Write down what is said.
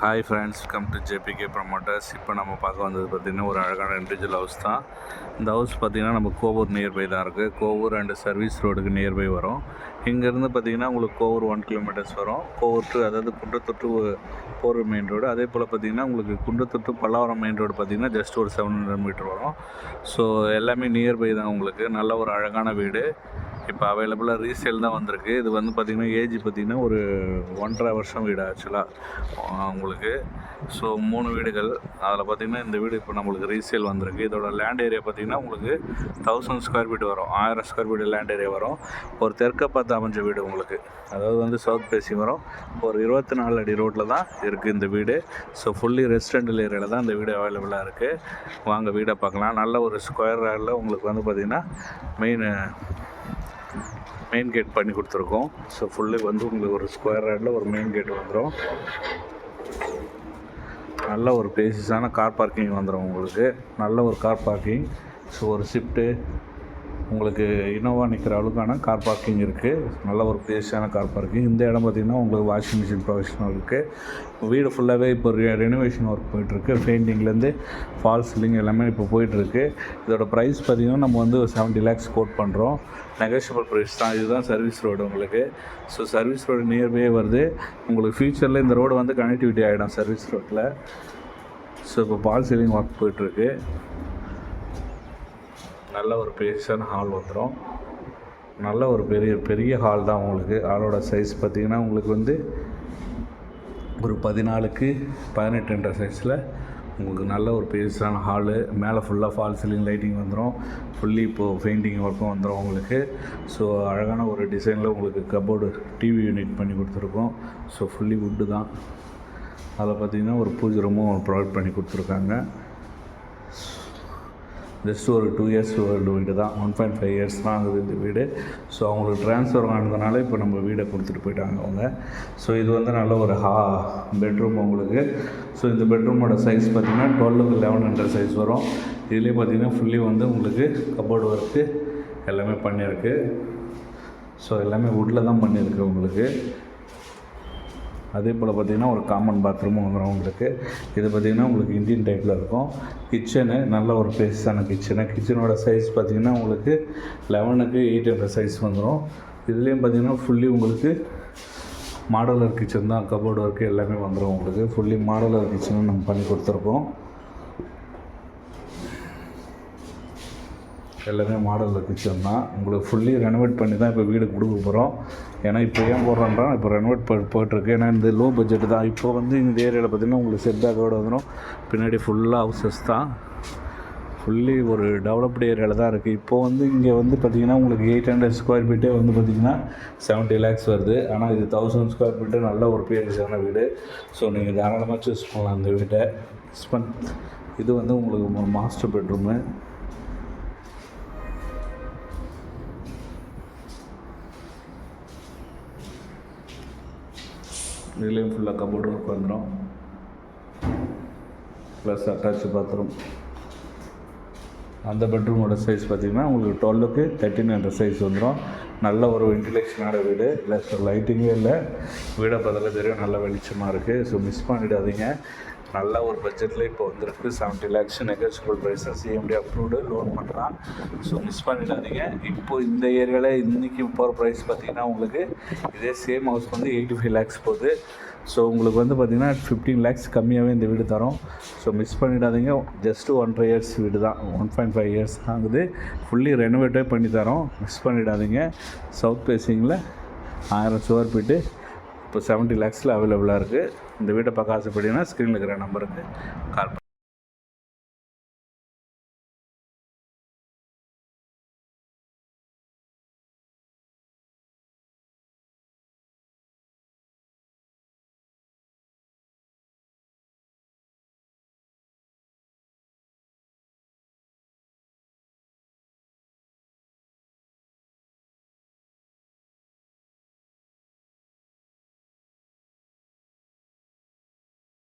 Hi friends, come to JBK promoters. இப்போ நம்ம பார்க்க வந்தது பார்த்திங்கன்னா ஒரு அழகான இண்டிவிஜுவல் ஹவுஸ் தான். இந்த ஹவுஸ் பார்த்திங்கன்னா நம்ம கோவூர் நியர்பை தான் இருக்குது. கோவூர் அண்டு சர்வீஸ் ரோடுக்கு நியர்பை வரும். இங்கேருந்து பார்த்திங்கன்னா உங்களுக்கு கோவூர் 1 கிலோமீட்டர்ஸ் வரும். கோவூர் டு அதாவது குன்றத்தூர் போகிற மெயின் ரோடு. அதே போல் பார்த்திங்கன்னா உங்களுக்கு குன்றத்தூர் பல்லாவரம் மெயின் ரோடு பார்த்திங்கன்னா ஜஸ்ட் ஒரு 700 மீட்டர் வரும். ஸோ எல்லாமே நியர்பை தான். உங்களுக்கு நல்ல ஒரு அழகான வீடு இப்போ அவைலபிளாக ரீசேல் தான் வந்திருக்கு. இது வந்து பார்த்திங்கன்னா ஏஜ் பார்த்திங்கன்னா ஒரு 1.5 வருஷம் வீடு ஆக்சுவலாக உங்களுக்கு. ஸோ 3 வீடுகள் அதில் பார்த்திங்கன்னா இந்த வீடு இப்போ நம்மளுக்கு ரீசேல் வந்திருக்கு. இதோட லேண்ட் ஏரியா பார்த்திங்கன்னா உங்களுக்கு 1000 ஸ்கொயர் ஃபீட் வரும். 1000 ஸ்கொயர் ஃபீட் லேண்ட் ஏரியா வரும். ஒரு தெற்க பார்த்து அமைஞ்ச வீடு உங்களுக்கு, அதாவது வந்து சவுத் பேசிங் வரும். ஒரு 24 அடி ரோட்டில் தான் இருக்குது இந்த வீடு. ஸோ ஃபுல்லி ரெசிடென்டல் ஏரியாவில் தான் இந்த வீடு அவைலபிளாக இருக்குது. வாங்க வீடை பார்க்கலாம். நல்ல ஒரு ஸ்கொயர் ஏரியாவில் உங்களுக்கு வந்து பார்த்திங்கன்னா மெயின் கேட் பண்ணி கொடுத்துருக்கோம். ஸோ ஃபுல்லு வந்து உங்களுக்கு ஒரு ஸ்கொயர் யார்டில் ஒரு மெயின் கேட் வந்துடும். நல்ல ஒரு பேசிஸான கார் பார்க்கிங் வந்துடும் உங்களுக்கு. நல்ல ஒரு கார் பார்க்கிங். ஸோ ஒரு ஷிஃப்ட்டு உங்களுக்கு இனோவா நிற்கிற அளவுக்கான கார் பார்க்கிங் இருக்குது. நல்ல ஒரு பேசியான கார் பார்க்கிங். இந்த இடம் பார்த்திங்கன்னா உங்களுக்கு வாஷிங் மிஷின் ப்ரொவிஷனும் இருக்குது. வீடு ஃபுல்லாகவே இப்போ ரெனோவேஷன் ஒர்க் போயிட்டுருக்கு. பெயிண்டிங்லேருந்து ஃபால் சீலிங் எல்லாமே இப்போ போயிட்டுருக்கு. இதோட ப்ரைஸ் பார்த்திங்கன்னா நம்ம வந்து 70 lakhs கோட் பண்ணுறோம். நெகோஷியபிள் ப்ரைஸ் தான். இதுதான் சர்வீஸ் ரோடு உங்களுக்கு. ஸோ சர்வீஸ் ரோடு நியர்பே வருது. உங்களுக்கு ஃப்யூச்சரில் இந்த ரோடு வந்து கனெக்டிவிட்டி ஆகிடும் சர்வீஸ் ரோட்டில். ஸோ இப்போ ஃபால் சீலிங் ஒர்க் போயிட்டுருக்கு. நல்ல ஒரு பேஷன் ஹால் வந்துடும். நல்ல ஒரு பெரிய ஹால் தான் உங்களுக்கு. ஹாலோட சைஸ் பார்த்திங்கன்னா உங்களுக்கு வந்து ஒரு 14x 18 சைஸில் உங்களுக்கு நல்ல ஒரு பேஸான ஹாலு. மேலே ஃபுல்லாக ஃபால் சீலிங் லைட்டிங் வந்துடும். ஃபுல்லி இப்போது பெயிண்டிங் ஒர்க்கும் வந்துடும் உங்களுக்கு. ஸோ அழகான ஒரு டிசைனில் உங்களுக்கு கப்போர்டு டிவி யூனிட் பண்ணி கொடுத்துருக்கோம். ஸோ ஃபுல்லி வுட்டு தான். அதில் பார்த்திங்கன்னா ஒரு பூஜை ரூமும் ப்ரொவைட் பண்ணி கொடுத்துருக்காங்க. ஜஸ்ட் ஒரு 2 years ஓல்டு வீடு தான். 1.5 years தான் ஆகுது இந்த வீடு. ஸோ அவங்களுக்கு ட்ரான்ஸ்ஃபர் ஆனதுனால இப்போ நம்ம வீடை கொடுத்துட்டு போயிட்டாங்க அவங்க. ஸோ இது வந்து நல்ல ஒரு பெட்ரூம் உங்களுக்கு. ஸோ இந்த பெட்ரூமோட சைஸ் பார்த்திங்கன்னா 12x 1100 சைஸ் வரும். இதுலேயே பார்த்திங்கன்னா ஃபுல்லி வந்து உங்களுக்கு கப்போர்டு ஒர்க்கு எல்லாமே பண்ணியிருக்கு. ஸோ எல்லாமே வுட்டில் தான் பண்ணியிருக்கு உங்களுக்கு. அதே போல் பார்த்திங்கன்னா ஒரு காமன் பாத்ரூமும் வந்துடும் உங்களுக்கு. இது பார்த்திங்கன்னா உங்களுக்கு இந்தியன் டைப்பில் இருக்கும். கிச்சனு நல்ல ஒரு பேஸான கிச்சனோட சைஸ் பார்த்திங்கன்னா உங்களுக்கு 11x 800 சைஸ் வந்துடும். இதுலேயும் பார்த்திங்கன்னா ஃபுல்லி உங்களுக்கு மாடலர் கிச்சன் தான். கபோர்டு ஒர்க்கு எல்லாமே வந்துடும் உங்களுக்கு. ஃபுல்லி மாடலர் கிச்சனும் நம்ம பண்ணி கொடுத்துருக்கோம். எல்லாமே மாடலில் கிச்சன் தான். உங்களுக்கு ஃபுல்லி ரெனோவேட் பண்ணி தான் இப்போ வீடு கொடுக்க போகிறோம். ஏன்னா இப்போ ஏன் போடுறோன்றா இப்போ ரெனோவேட் போயிட்டுருக்கு. ஏன்னா இந்த லோ பட்ஜெட் தான். இப்போ வந்து இந்த ஏரியாவில் பார்த்திங்கன்னா உங்களுக்கு செட் பேக்கோடு வந்துடும். பின்னாடி ஃபுல்லாக ஹவுசஸ் தான். ஃபுல்லி ஒரு டெவலப்டு ஏரியாவில் தான் இருக்குது. இப்போது வந்து இங்கே வந்து பார்த்திங்கன்னா உங்களுக்கு 800 ஸ்கொயர் ஃபீட்டே வந்து பார்த்திங்கன்னா 70 lakhs வருது. ஆனால் இது 1000 ஸ்கொயர் ஃபீட்டு நல்ல ஒரு பேரிஸான வீடு. ஸோ நீங்கள் தாராளமாக சூஸ் பண்ணலாம் அந்த வீட்டை. இது வந்து உங்களுக்கு ஒரு மாஸ்டர் பெட்ரூமு. இதுலேயும் ஃபுல்லாக கபோர்டு ஒர்க் வந்துடும். Plus attach bathroom. அந்த பெட்ரூமோட சைஸ் பார்த்திங்கன்னா உங்களுக்கு 12x 1300 சைஸ் வந்துடும். நல்ல ஒரு வென்டிலேஷனான வீடு. இல்லை ஸோ லைட்டிங்கே இல்லை. வீடை பார்த்தாலே தெரியும் நல்ல வெளிச்சமாக இருக்குது. ஸோ மிஸ் பண்ணிடாதீங்க. நல்ல ஒரு பட்ஜெட்டில் இப்போ வந்திருக்கு. 70 lakhs negotiable prices. CMD approved loan பண்ணலாம். ஸோ மிஸ் பண்ணிடாதீங்க. இப்போது இந்த ஏரியாவில் இன்றைக்கி போகிற ப்ரைஸ் பார்த்திங்கன்னா உங்களுக்கு இதே சேம் ஹவுஸ் வந்து 85 lakhs போகுது. ஸோ உங்களுக்கு வந்து பார்த்திங்கன்னா 15 lakhs கம்மியாகவே இந்த வீடு தரோம். ஸோ மிஸ் பண்ணிடாதீங்க. ஜஸ்ட்டு 1.5 years வீடு தான். 1.5 years ஆகுது. ஃபுல்லி ரெனோவேட்டே பண்ணி தரோம். மிஸ் பண்ணிடாதீங்க. சவுத் பேசிங்கில் 1000 ஸ்கொயர் ஃபீட்டு இப்போ 70 lakhs அவைலபிளாக இருக்குது. இந்த வீட்டை பார்க்க ஆசைப்பட்டீங்கன்னா ஸ்க்ரீனில் இருக்கிற நம்பருக்கு கால்